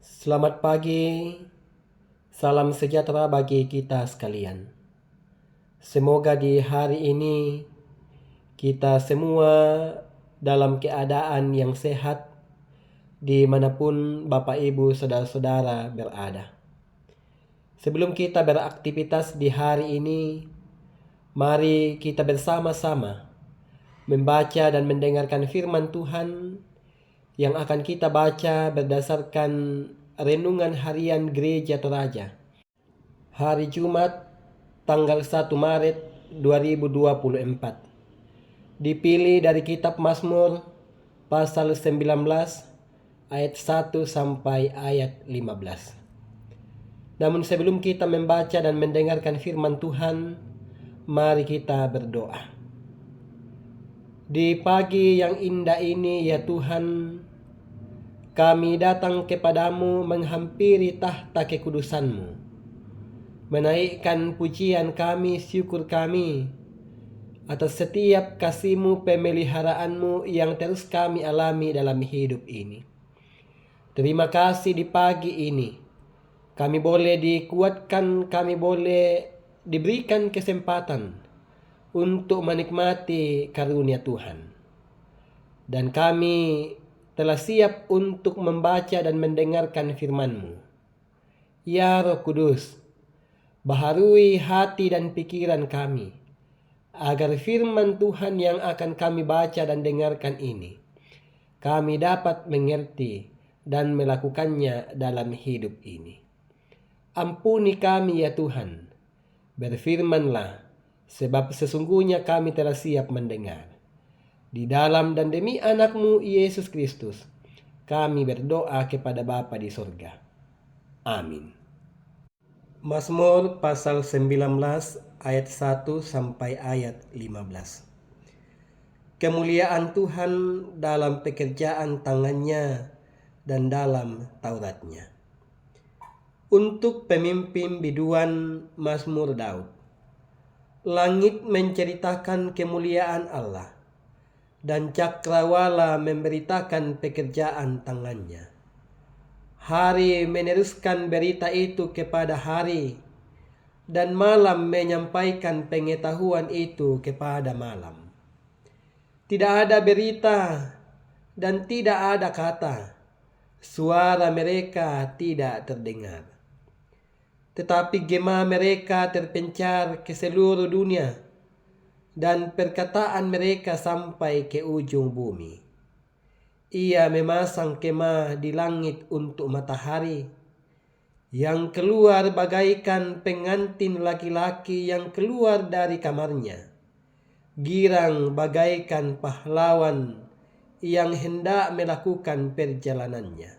Selamat pagi, salam sejahtera bagi kita sekalian. Semoga di hari ini kita semua dalam keadaan yang sehat dimanapun Bapak Ibu Saudara-saudara berada. Sebelum kita beraktivitas di hari ini, mari kita bersama-sama membaca dan mendengarkan firman Tuhan yang akan kita baca berdasarkan renungan harian Gereja Toraja hari Jumat tanggal 1 Maret 2024. Dipilih dari kitab Mazmur pasal 19 ayat 1 sampai ayat 15. Namun sebelum kita membaca dan mendengarkan firman Tuhan, mari kita berdoa. Di pagi yang indah ini ya Tuhan, kami datang kepadamu menghampiri tahta kekudusan-Mu, menaikkan pujian kami, syukur kami atas setiap kasih-Mu, pemeliharaan-Mu yang terus kami alami dalam hidup ini. Terima kasih di pagi ini kami boleh dikuatkan, kami boleh diberikan kesempatan untuk menikmati karunia Tuhan. Dan kami telah siap untuk membaca dan mendengarkan firman-Mu. Ya Roh Kudus, baharui hati dan pikiran kami, agar firman Tuhan yang akan kami baca dan dengarkan ini, kami dapat mengerti dan melakukannya dalam hidup ini. Ampuni kami ya Tuhan, berfirmanlah, sebab sesungguhnya kami telah siap mendengar. Di dalam dan demi anak-Mu Yesus Kristus, kami berdoa kepada Bapa di sorga. Amin. Mazmur pasal 19 ayat 1 sampai ayat 15. Kemuliaan Tuhan dalam pekerjaan tangannya dan dalam Tauratnya. Untuk pemimpin biduan Mazmur Daud. Langit menceritakan kemuliaan Allah, dan cakrawala memberitakan pekerjaan tangannya. Hari meneruskan berita itu kepada hari, dan malam menyampaikan pengetahuan itu kepada malam. Tidak ada berita dan tidak ada kata, suara mereka tidak terdengar. Tetapi gema mereka terpencar ke seluruh dunia, dan perkataan mereka sampai ke ujung bumi. Ia memasang kemah di langit untuk matahari, yang keluar bagaikan pengantin laki-laki yang keluar dari kamarnya, girang bagaikan pahlawan yang hendak melakukan perjalanannya.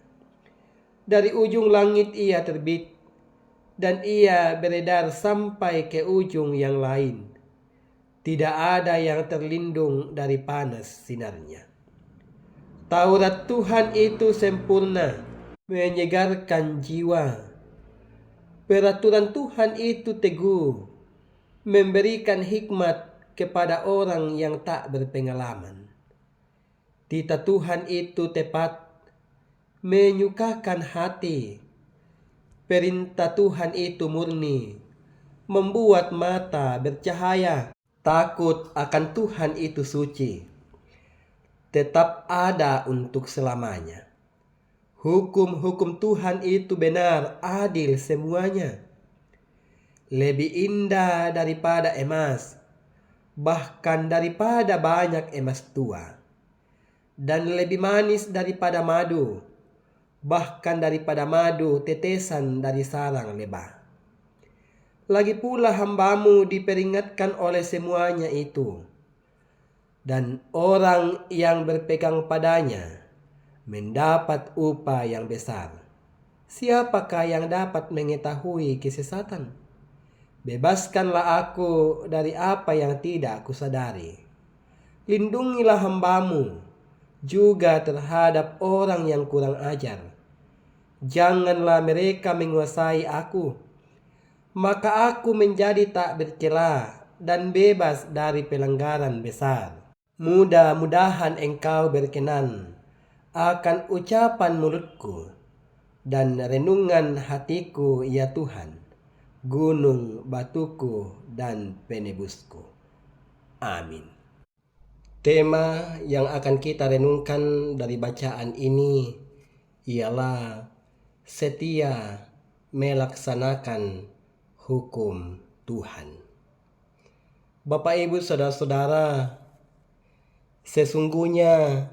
Dari ujung langit ia terbit, dan ia beredar sampai ke ujung yang lain. Tidak ada yang terlindung dari panas sinarnya. Taurat Tuhan itu sempurna, menyegarkan jiwa. Peraturan Tuhan itu teguh, memberikan hikmat kepada orang yang tak berpengalaman. Titah Tuhan itu tepat, menyukakan hati. Perintah Tuhan itu murni, membuat mata bercahaya. Takut akan Tuhan itu suci, tetap ada untuk selamanya. Hukum-hukum Tuhan itu benar, adil semuanya. Lebih indah daripada emas, bahkan daripada banyak emas tua. Dan lebih manis daripada madu, bahkan daripada madu tetesan dari sarang lebah. Lagi pula hamba-Mu diperingatkan oleh semuanya itu, dan orang yang berpegang padanya mendapat upah yang besar. Siapakah yang dapat mengetahui kesesatan? Bebaskanlah aku dari apa yang tidak aku sadari. Lindungilah hamba-Mu juga terhadap orang yang kurang ajar. Janganlah mereka menguasai aku, maka aku menjadi tak bercela dan bebas dari pelanggaran besar. Mudah-mudahan Engkau berkenan akan ucapan mulutku. dan renungan hatiku ya Tuhan, gunung batuku dan penebusku. Amin. Tema yang akan kita renungkan dari bacaan ini ialah setia melaksanakan hukum Tuhan. Bapak, Ibu, Saudara-saudara, sesungguhnya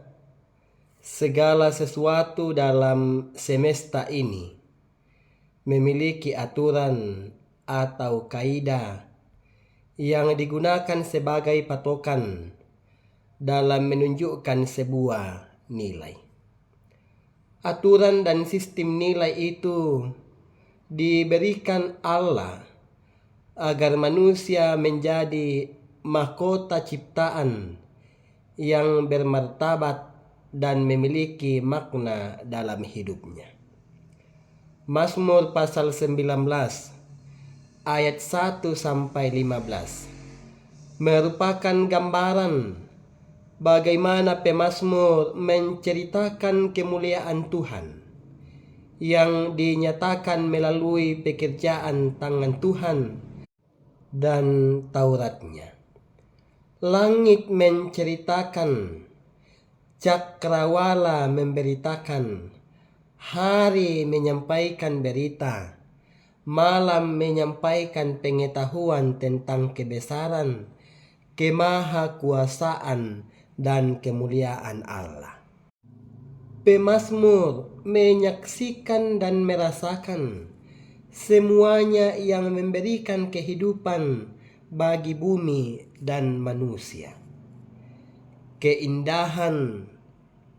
segala sesuatu dalam semesta ini memiliki aturan atau kaidah yang digunakan sebagai patokan dalam menunjukkan sebuah nilai. Aturan dan sistem nilai itu diberikan Allah agar manusia menjadi mahkota ciptaan yang bermartabat dan memiliki makna dalam hidupnya. Mazmur pasal 19 ayat 1-15 merupakan gambaran bagaimana pemazmur menceritakan kemuliaan Tuhan yang dinyatakan melalui pekerjaan tangan Tuhan dan Tauratnya. Langit menceritakan, cakrawala memberitakan, hari menyampaikan berita, malam menyampaikan pengetahuan tentang kebesaran, kemahakuasaan, dan kemuliaan Allah. Pemazmur menyaksikan dan merasakan semuanya yang memberikan kehidupan bagi bumi dan manusia. Keindahan,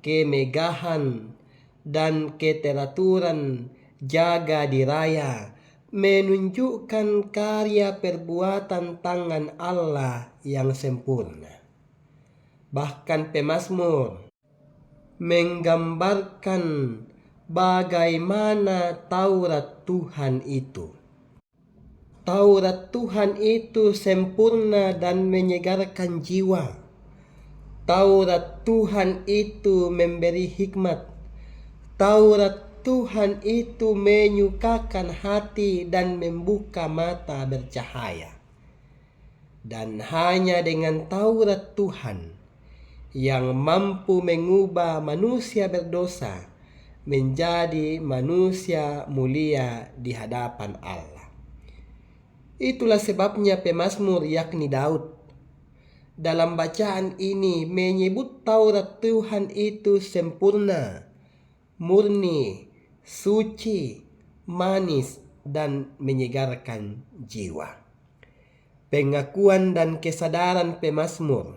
kemegahan, dan keteraturan jaga diraya menunjukkan karya perbuatan tangan Allah yang sempurna. Bahkan pemazmur menggambarkan bagaimana Taurat Tuhan itu. Taurat Tuhan itu sempurna dan menyegarkan jiwa. Taurat Tuhan itu memberi hikmat. Taurat Tuhan itu menyukakan hati dan membuka mata bercahaya. Dan hanya dengan Taurat Tuhan yang mampu mengubah manusia berdosa menjadi manusia mulia di hadapan Allah. Itulah sebabnya pemazmur yakni Daud dalam bacaan ini menyebut Taurat Tuhan itu sempurna, murni, suci, manis, dan menyegarkan jiwa. Pengakuan dan kesadaran pemazmur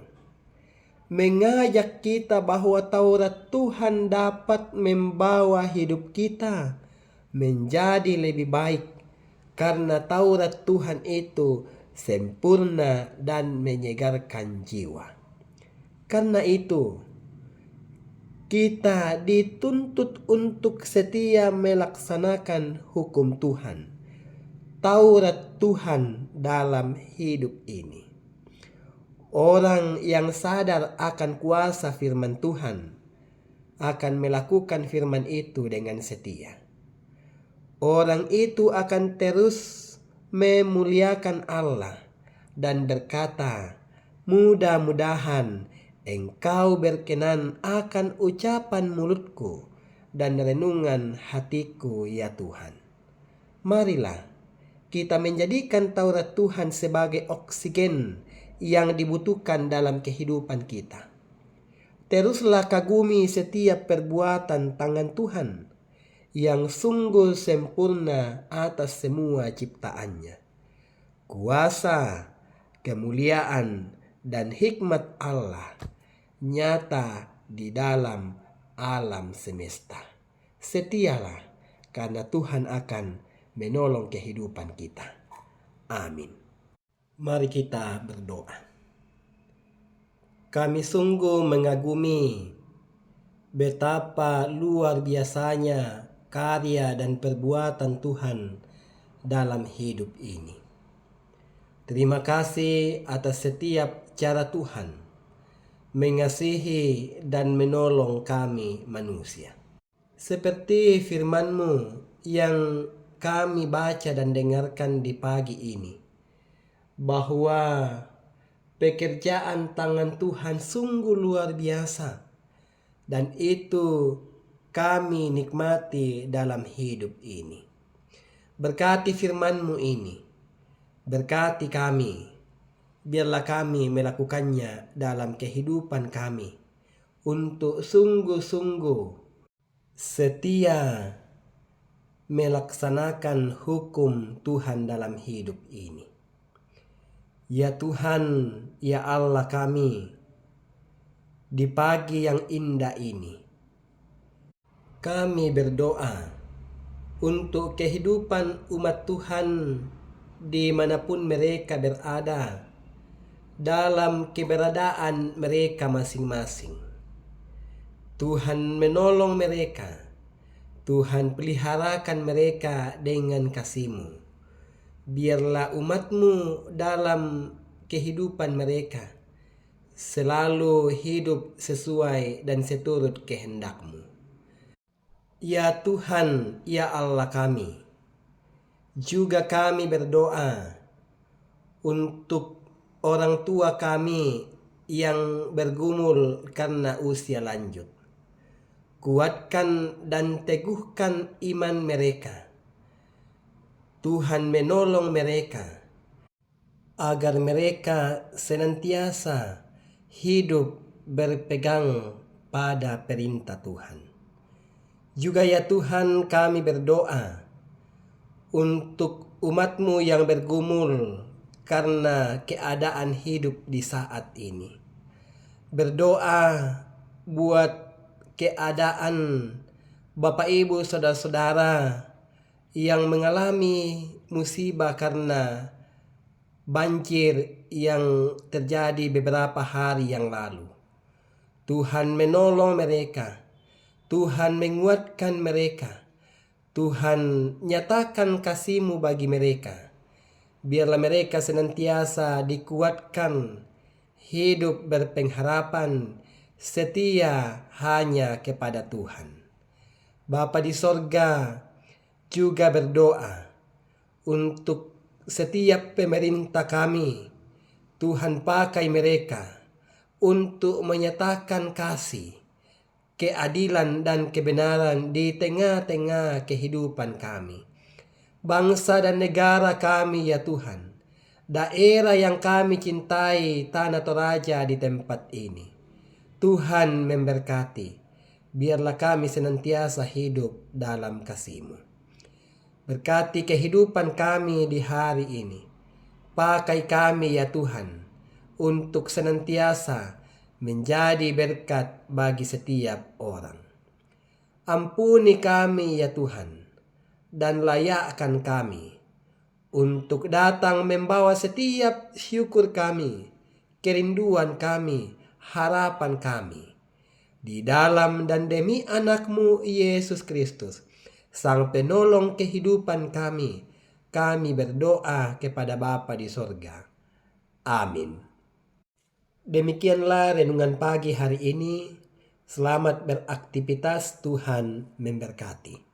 mengajak kita bahwa Taurat Tuhan dapat membawa hidup kita menjadi lebih baik karena Taurat Tuhan itu sempurna dan menyegarkan jiwa. Karena itu, kita dituntut untuk setia melaksanakan hukum Tuhan, Taurat Tuhan dalam hidup ini. Orang yang sadar akan kuasa firman Tuhan akan melakukan firman itu dengan setia. Orang itu akan terus memuliakan Allah dan berkata, mudah-mudahan Engkau berkenan akan ucapan mulutku dan renungan hatiku ya Tuhan. Marilah kita menjadikan Taurat Tuhan sebagai oksigen yang dibutuhkan dalam kehidupan kita. Teruslah kagumi setiap perbuatan tangan Tuhan yang sungguh sempurna atas semua ciptaannya. Kuasa, kemuliaan, dan hikmat Allah nyata di dalam alam semesta. Setialah karena Tuhan akan menolong kehidupan kita. Amin. Mari kita berdoa. Kami sungguh mengagumi betapa luar biasanya karya dan perbuatan Tuhan dalam hidup ini. Terima kasih atas setiap cara Tuhan mengasihi dan menolong kami manusia. Seperti firman-Mu yang kami baca dan dengarkan di pagi ini, bahwa pekerjaan tangan Tuhan sungguh luar biasa, dan itu kami nikmati dalam hidup ini. Berkati firman-Mu ini, berkati kami, biarlah kami melakukannya dalam kehidupan kami, untuk sungguh-sungguh setia melaksanakan hukum Tuhan dalam hidup ini. Ya Tuhan, ya Allah kami, di pagi yang indah ini, kami berdoa untuk kehidupan umat Tuhan dimanapun mereka berada, dalam keberadaan mereka masing-masing. Tuhan menolong mereka, Tuhan peliharakan mereka dengan kasih-Mu. Biarlah umat-Mu dalam kehidupan mereka selalu hidup sesuai dan seturut kehendak-Mu. Ya Tuhan, ya Allah kami, juga kami berdoa untuk orang tua kami yang bergumul karena usia lanjut. Kuatkan dan teguhkan iman mereka. Tuhan menolong mereka agar mereka senantiasa hidup berpegang pada perintah Tuhan. Juga ya Tuhan, kami berdoa untuk umat-Mu yang bergumul karena keadaan hidup di saat ini. Berdoa buat keadaan Bapak Ibu saudara-saudara yang mengalami musibah karena banjir yang terjadi beberapa hari yang lalu. Tuhan menolong mereka, Tuhan menguatkan mereka, Tuhan nyatakan kasih-Mu bagi mereka. Biarlah mereka senantiasa dikuatkan, hidup berpengharapan, setia hanya kepada Tuhan. Bapa di sorga, juga berdoa untuk setiap pemerintah kami. Tuhan pakai mereka untuk menyatakan kasih, keadilan dan kebenaran di tengah-tengah kehidupan kami. Bangsa dan negara kami ya Tuhan, daerah yang kami cintai, tanah Toraja di tempat ini. Tuhan memberkati, biarlah kami senantiasa hidup dalam kasih-Mu. Berkati kehidupan kami di hari ini. Pakai kami ya Tuhan, untuk senantiasa menjadi berkat bagi setiap orang. Ampuni kami ya Tuhan, dan layakkan kami untuk datang membawa setiap syukur kami, kerinduan kami, harapan kami di dalam dan demi anak-Mu Yesus Kristus, Sang Penolong kehidupan kami. Kami berdoa kepada Bapa di sorga. Amin. Demikianlah renungan pagi hari ini. Selamat beraktivitas, Tuhan memberkati.